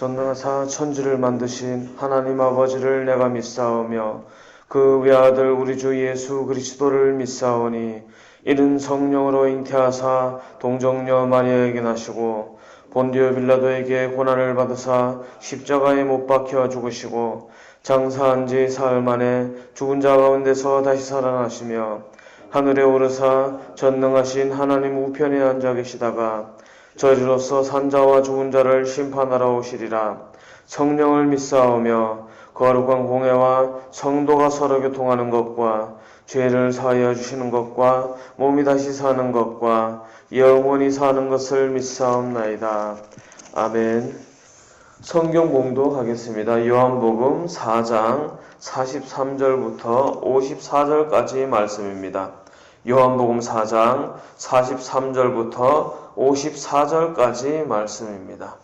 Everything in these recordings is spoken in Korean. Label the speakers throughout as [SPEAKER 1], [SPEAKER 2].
[SPEAKER 1] 전능하사 천지를 만드신 하나님 아버지를 내가 믿사오며 그 외아들 우리 주 예수 그리스도를 믿사오니 이는 성령으로 잉태하사 동정녀 마리아에게 나시고 본디오 빌라도에게 고난을 받으사 십자가에 못 박혀 죽으시고 장사한 지 사흘 만에 죽은 자 가운데서 다시 살아나시며 하늘에 오르사 전능하신 하나님 우편에 앉아 계시다가 저리로서 산자와 죽은 자를 심판하러 오시리라. 성령을 믿사오며 거룩한 공회와 성도가 서로 교통하는 것과 죄를 사하여 주시는 것과 몸이 다시 사는 것과 영원히 사는 것을 믿사옵나이다. 아멘. 성경 공독하겠습니다. 요한복음 4장 43절부터 54절까지 말씀입니다. 요한복음 4장 43절부터 54절까지 말씀입니다.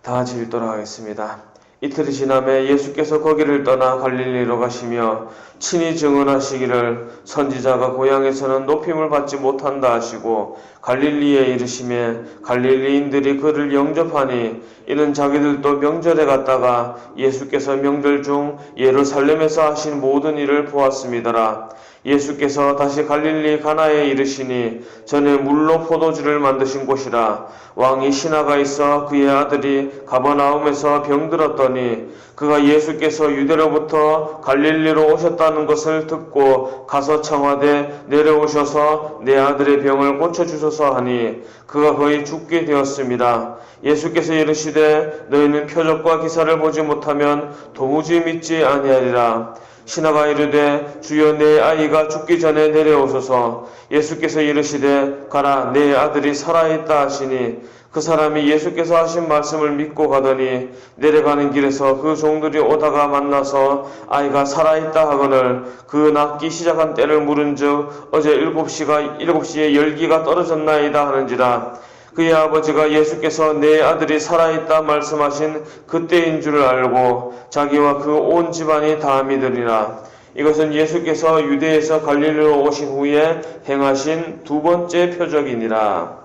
[SPEAKER 1] 다 같이 읽도록 하겠습니다. 이틀이 지나매 예수께서 거기를 떠나 갈릴리로 가시며 친히 증언하시기를 선지자가 고향에서는 높임을 받지 못한다 하시고 갈릴리에 이르시매 갈릴리인들이 그를 영접하니 이는 자기들도 명절에 갔다가 예수께서 명절 중 예루살렘에서 하신 모든 일을 보았음이더라. 예수께서 다시 갈릴리 가나에 이르시니 전에 물로 포도주를 만드신 곳이라. 왕이 신하가 있어 그의 아들이 가버나움에서 병들었더니 그가 예수께서 유대로부터 갈릴리로 오셨다는 것을 듣고 가서 청하되 내려오셔서 내 아들의 병을 고쳐주소서 하니 그가 거의 죽게 되었습니다. 예수께서 이르시되 너희는 표적과 기사를 보지 못하면 도무지 믿지 아니하리라. 신하가 이르되 주여 내 아이가 죽기 전에 내려오소서. 예수께서 이르시되 가라 내 아들이 살아있다 하시니 그 사람이 예수께서 하신 말씀을 믿고 가더니 내려가는 길에서 그 종들이 오다가 만나서 아이가 살아있다 하거늘 그 낫기 시작한 때를 물은즉 어제 7시에 열기가 떨어졌나이다 하는지라. 그의 아버지가 예수께서 내 아들이 살아있다 말씀하신 그때인 줄 알고 자기와 그 온 집안이 다 믿으리라. 이것은 예수께서 유대에서 갈릴리로 오신 후에 행하신 두 번째 표적이니라.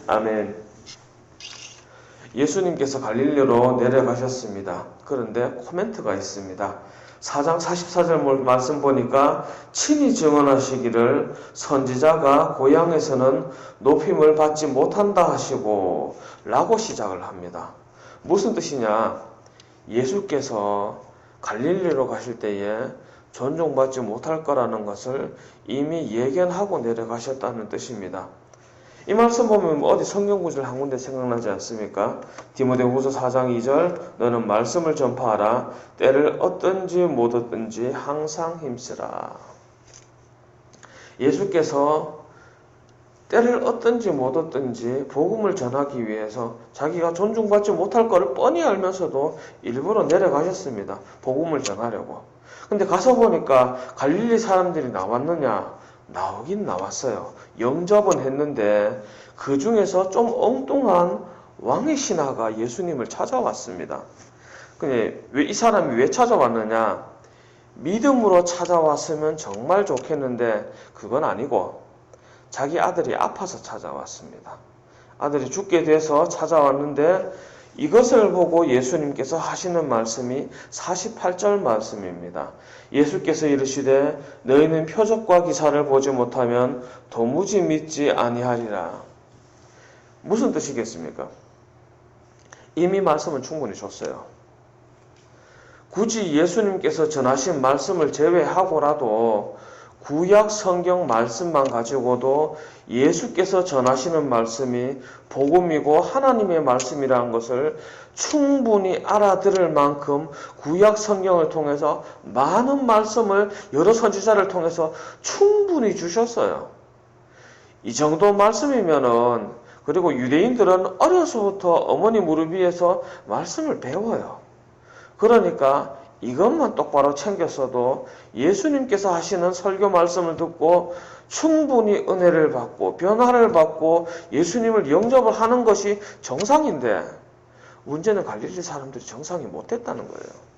[SPEAKER 1] 아멘. 예수님께서 갈릴리로 내려가셨습니다. 그런데 코멘트가 있습니다. 4장 44절 말씀 보니까 친히 증언하시기를 선지자가 고향에서는 높임을 받지 못한다 하시고 라고 시작을 합니다. 무슨 뜻이냐? 예수께서 갈릴리로 가실 때에 존중받지 못할 거라는 것을 이미 예견하고 내려가셨다는 뜻입니다. 이 말씀 보면 어디 성경 구절 한 군데 생각나지 않습니까? 디모데후서 4장 2절 너는 말씀을 전파하라. 때를 얻든지 못 얻든지 항상 힘쓰라. 예수께서 때를 얻든지 못 얻든지 복음을 전하기 위해서 자기가 존중받지 못할 것을 뻔히 알면서도 일부러 내려가셨습니다. 복음을 전하려고. 근데 가서 보니까 갈릴리 사람들이 나왔느냐? 나오긴 나왔어요. 영접은 했는데 그 중에서 좀 엉뚱한 왕의 신하가 예수님을 찾아왔습니다. 근데 이 사람이 왜 찾아왔느냐? 믿음으로 찾아왔으면 정말 좋겠는데 그건 아니고 자기 아들이 아파서 찾아왔습니다. 아들이 죽게 돼서 찾아왔는데 이것을 보고 예수님께서 하시는 말씀이 48절 말씀입니다. 예수께서 이르시되 너희는 표적과 기사를 보지 못하면 도무지 믿지 아니하리라. 무슨 뜻이겠습니까? 이미 말씀은 충분히 줬어요. 굳이 예수님께서 전하신 말씀을 제외하고라도 구약 성경 말씀만 가지고도 예수께서 전하시는 말씀이 복음이고 하나님의 말씀이라는 것을 충분히 알아들을 만큼 구약 성경을 통해서 많은 말씀을 여러 선지자를 통해서 충분히 주셨어요. 이 정도 말씀이면은 그리고 유대인들은 어려서부터 어머니 무릎 위에서 말씀을 배워요. 그러니까 이것만 똑바로 챙겼어도 예수님께서 하시는 설교 말씀을 듣고 충분히 은혜를 받고 변화를 받고 예수님을 영접을 하는 것이 정상인데 문제는 갈릴리 사람들이 정상이 못했다는 거예요.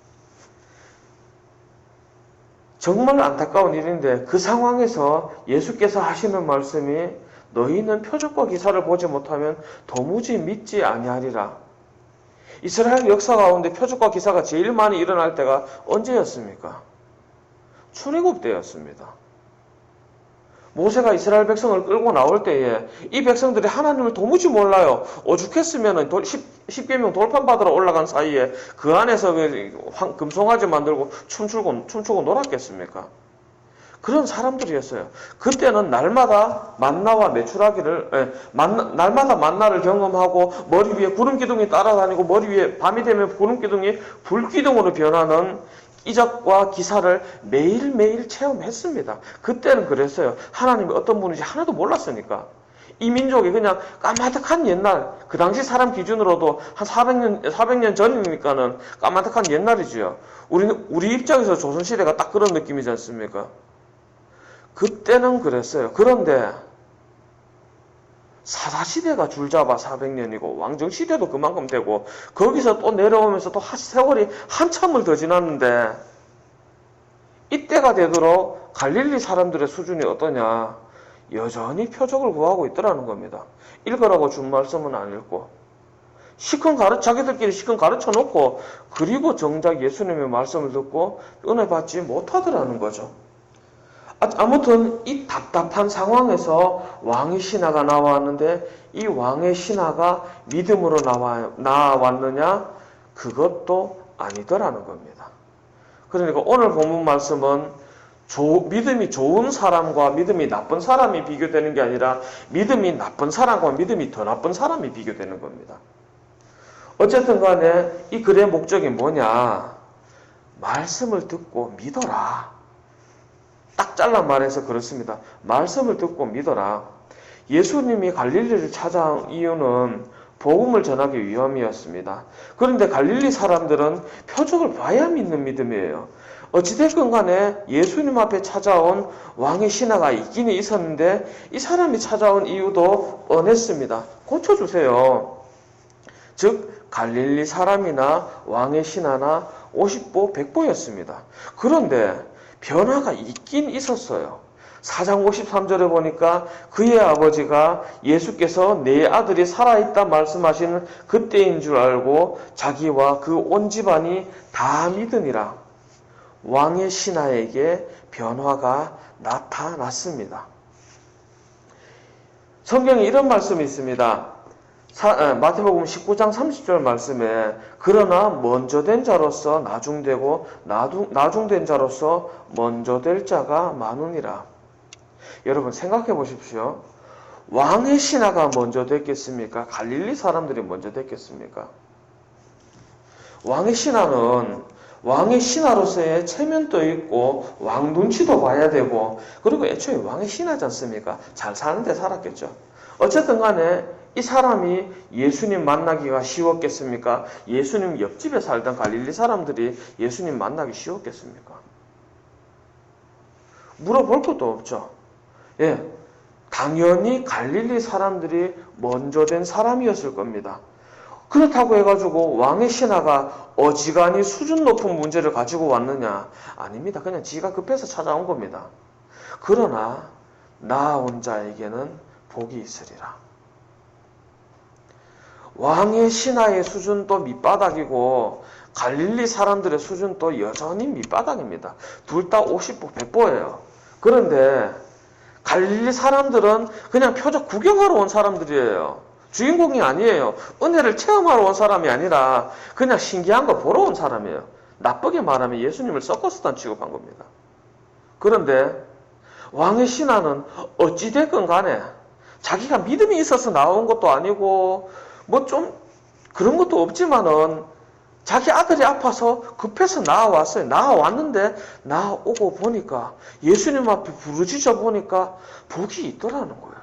[SPEAKER 1] 정말 안타까운 일인데 그 상황에서 예수께서 하시는 말씀이 너희는 표적과 기사를 보지 못하면 도무지 믿지 아니하리라. 이스라엘 역사 가운데 표적과 기사가 제일 많이 일어날 때가 언제였습니까? 출애굽 때였습니다. 모세가 이스라엘 백성을 끌고 나올 때에 이 백성들이 하나님을 도무지 몰라요. 오죽했으면 10계명 돌판받으러 올라간 사이에 그 안에서 금송아지 만들고 춤추고 놀았겠습니까? 그런 사람들이었어요. 그때는 날마다 만나와 메추라기를 날마다 만나를 경험하고 머리 위에 구름 기둥이 따라다니고 머리 위에 밤이 되면 구름 기둥이 불 기둥으로 변하는 이적과 기사를 매일매일 체험했습니다. 그때는 그랬어요. 하나님이 어떤 분인지 하나도 몰랐으니까. 이 민족이 그냥 까마득한 옛날, 그 당시 사람 기준으로도 한 400년 전이니까는 까마득한 옛날이지요. 우리 입장에서 조선시대가 딱 그런 느낌이지 않습니까? 그때는 그랬어요. 그런데 사사시대가 줄잡아 400년이고 왕정시대도 그만큼 되고 거기서 또 내려오면서 또 세월이 한참을 더 지났는데 이때가 되도록 갈릴리 사람들의 수준이 어떠냐? 여전히 표적을 구하고 있더라는 겁니다. 읽으라고 준 말씀은 안 읽고 자기들끼리 시큰 가르쳐 놓고 그리고 정작 예수님의 말씀을 듣고 은혜 받지 못하더라는 거죠. 아무튼 이 답답한 상황에서 왕의 신하가 나왔는데 이 왕의 신하가 믿음으로 나왔느냐? 그것도 아니더라는 겁니다. 그러니까 오늘 본문 말씀은 믿음이 좋은 사람과 믿음이 나쁜 사람이 비교되는 게 아니라 믿음이 나쁜 사람과 믿음이 더 나쁜 사람이 비교되는 겁니다. 어쨌든 간에 이 글의 목적이 뭐냐? 말씀을 듣고 믿어라. 딱 잘라 말해서 그렇습니다. 말씀을 듣고 믿어라. 예수님이 갈릴리를 찾아온 이유는 복음을 전하기 위함이었습니다. 그런데 갈릴리 사람들은 표적을 봐야 믿는 믿음이에요. 어찌됐건 간에 예수님 앞에 찾아온 왕의 신하가 있기는 있었는데 이 사람이 찾아온 이유도 뻔했습니다. 고쳐주세요. 즉 갈릴리 사람이나 왕의 신하나 50보 100보였습니다. 그런데 변화가 있긴 있었어요. 4장 53절에 보니까 그의 아버지가 예수께서 내 아들이 살아있다 말씀하시는 그때인 줄 알고 자기와 그 온 집안이 다 믿으니라. 왕의 신하에게 변화가 나타났습니다. 성경에 이런 말씀이 있습니다. 마태복음 19장 30절 말씀에 그러나 먼저 된 자로서 나중되고 나중된 자로서 먼저 될 자가 많으니라. 여러분 생각해 보십시오. 왕의 신하가 먼저 됐겠습니까? 갈릴리 사람들이 먼저 됐겠습니까? 왕의 신하는 왕의 신하로서의 체면도 있고 왕 눈치도 봐야 되고 그리고 애초에 왕의 신하지 않습니까? 잘 사는데 살았겠죠. 어쨌든 간에 이 사람이 예수님 만나기가 쉬웠겠습니까? 예수님 옆집에 살던 갈릴리 사람들이 예수님 만나기 쉬웠겠습니까? 물어볼 것도 없죠. 예, 당연히 갈릴리 사람들이 먼저 된 사람이었을 겁니다. 그렇다고 해가지고 왕의 신하가 어지간히 수준 높은 문제를 가지고 왔느냐? 아닙니다. 그냥 지가 급해서 찾아온 겁니다. 그러나 나아온 자에게는 복이 있으리라. 왕의 신하의 수준도 밑바닥이고 갈릴리 사람들의 수준도 여전히 밑바닥입니다. 둘 다 50보 100보예요. 그런데 갈릴리 사람들은 그냥 표적 구경하러 온 사람들이에요. 주인공이 아니에요. 은혜를 체험하러 온 사람이 아니라 그냥 신기한 거 보러 온 사람이에요. 나쁘게 말하면 예수님을 서커스단 취급한 겁니다. 그런데 왕의 신하는 어찌됐건 간에 자기가 믿음이 있어서 나온 것도 아니고 뭐 좀 그런 것도 없지만은 자기 아들이 아파서 급해서 나와왔어요. 나와왔는데 나오고 보니까 예수님 앞에 부르짖어 보니까 복이 있더라는 거예요.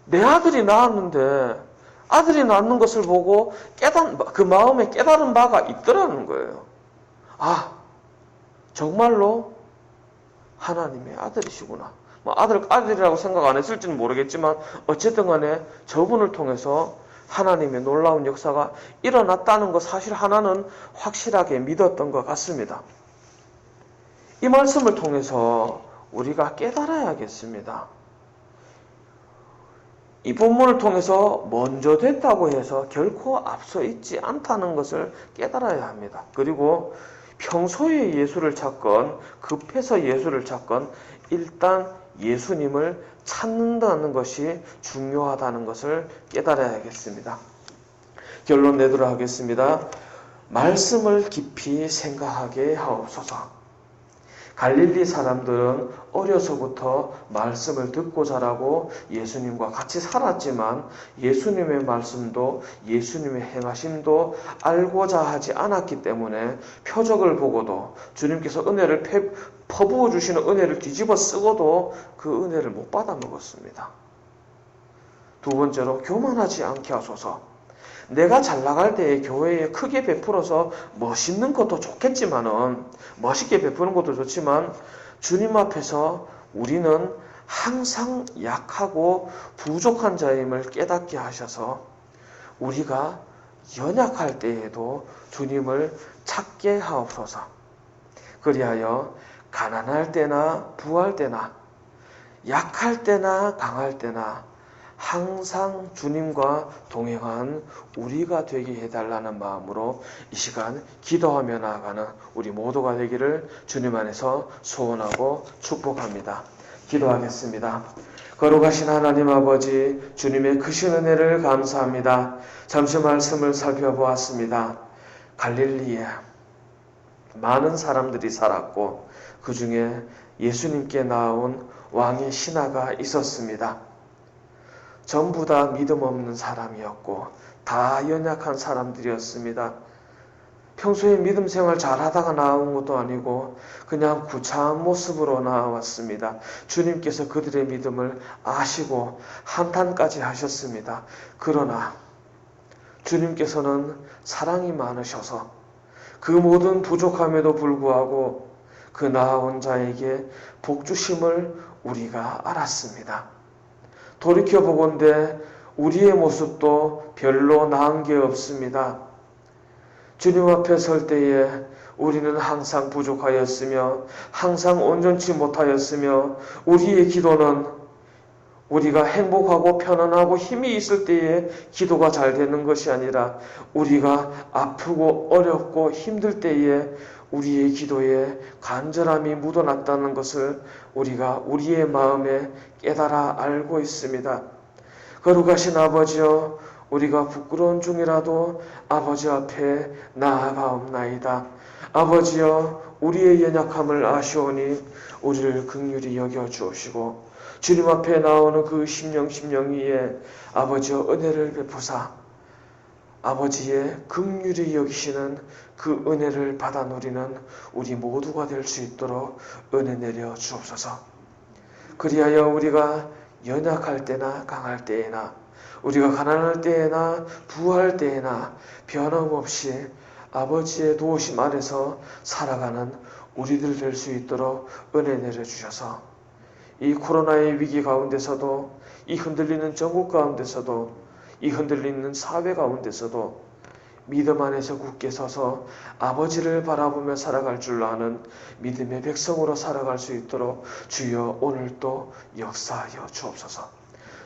[SPEAKER 1] 내 아들이 낳았는데 아들이 낳는 것을 보고 그 마음에 깨달은 바가 있더라는 거예요. 아, 정말로 하나님의 아들이시구나. 뭐 아들이라고 생각 안 했을지는 모르겠지만 어쨌든 간에 저분을 통해서 하나님의 놀라운 역사가 일어났다는 것 사실 하나는 확실하게 믿었던 것 같습니다. 이 말씀을 통해서 우리가 깨달아야겠습니다. 이 본문을 통해서 먼저 됐다고 해서 결코 앞서 있지 않다는 것을 깨달아야 합니다. 그리고 평소에 예수를 찾건 급해서 예수를 찾건 일단 예수님을 찾는다는 것이 중요하다는 것을 깨달아야겠습니다. 결론 내도록 하겠습니다. 말씀을 깊이 생각하게 하옵소서. 갈릴리 사람들은 어려서부터 말씀을 듣고 자라고 예수님과 같이 살았지만 예수님의 말씀도 예수님의 행하심도 알고자 하지 않았기 때문에 표적을 보고도 주님께서 은혜를 퍼부어 주시는 은혜를 뒤집어 쓰고도 그 은혜를 못 받아 먹었습니다. 두 번째로 교만하지 않게 하소서. 내가 잘 나갈 때에 교회에 크게 베풀어서 멋있는 것도 좋겠지만은, 멋있게 베푸는 것도 좋지만 주님 앞에서 우리는 항상 약하고 부족한 자임을 깨닫게 하셔서 우리가 연약할 때에도 주님을 찾게 하옵소서. 그리하여 가난할 때나 부할 때나 약할 때나 강할 때나 항상 주님과 동행한 우리가 되게 해달라는 마음으로 이 시간 기도하며 나아가는 우리 모두가 되기를 주님 안에서 소원하고 축복합니다. 기도하겠습니다. 거룩하신 하나님 아버지, 주님의 크신 은혜를 감사합니다. 잠시 말씀을 살펴보았습니다. 갈릴리에 많은 사람들이 살았고 그 중에 예수님께 나온 왕의 신하가 있었습니다. 전부 다 믿음 없는 사람이었고 다 연약한 사람들이었습니다. 평소에 믿음 생활 잘하다가 나온 것도 아니고 그냥 구차한 모습으로 나왔습니다. 주님께서 그들의 믿음을 아시고 한탄까지 하셨습니다. 그러나 주님께서는 사랑이 많으셔서 그 모든 부족함에도 불구하고 그 나아온 자에게 복 주심을 우리가 알았습니다. 돌이켜보건대 우리의 모습도 별로 나은 게 없습니다. 주님 앞에 설 때에 우리는 항상 부족하였으며 항상 온전치 못하였으며 우리의 기도는 우리가 행복하고 편안하고 힘이 있을 때에 기도가 잘 되는 것이 아니라 우리가 아프고 어렵고 힘들 때에 우리의 기도에 간절함이 묻어났다는 것을 우리가 우리의 마음에 깨달아 알고 있습니다. 거룩하신 아버지여, 우리가 부끄러운 중이라도 아버지 앞에 나아가옵나이다. 아버지여, 우리의 연약함을 아시오니 우리를 긍휼히 여겨 주옵시고 주님 앞에 나오는 그 심령 위에 아버지여 은혜를 베푸사 아버지의 긍휼히 여기시는 그 은혜를 받아 누리는 우리 모두가 될 수 있도록 은혜 내려 주옵소서. 그리하여 우리가 연약할 때나 강할 때에나 우리가 가난할 때에나 부할 때에나 변함없이 아버지의 도우심 아래서 살아가는 우리들 될 수 있도록 은혜 내려 주셔서 이 코로나의 위기 가운데서도 이 흔들리는 전국 가운데서도 이 흔들리는 사회 가운데서도 믿음 안에서 굳게 서서 아버지를 바라보며 살아갈 줄 아는 믿음의 백성으로 살아갈 수 있도록 주여 오늘도 역사하여 주옵소서.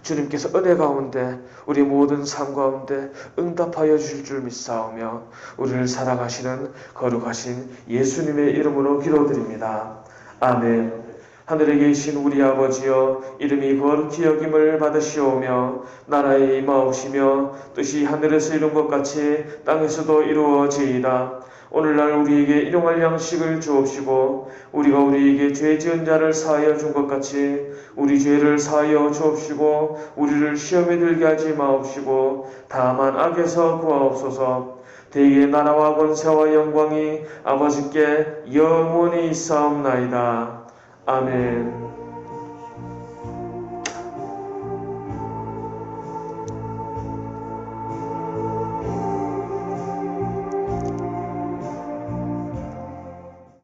[SPEAKER 1] 주님께서 은혜 가운데 우리 모든 삶 가운데 응답하여 주실 줄 믿사오며 우리를 살아가시는 거룩하신 예수님의 이름으로 기도드립니다. 아멘. 하늘에 계신 우리 아버지여, 이름이 거룩히 여김을 받으시오며 나라에 임하옵시며 뜻이 하늘에서 이룬 것 같이 땅에서도 이루어지이다. 오늘날 우리에게 일용할 양식을 주옵시고 우리가 우리에게 죄 지은 자를 사하여 준 것 같이 우리 죄를 사하여 주옵시고 우리를 시험에 들게 하지 마옵시고 다만 악에서 구하옵소서. 대개 나라와 권세와 영광이 아버지께 영원히 있사옵나이다. 아멘.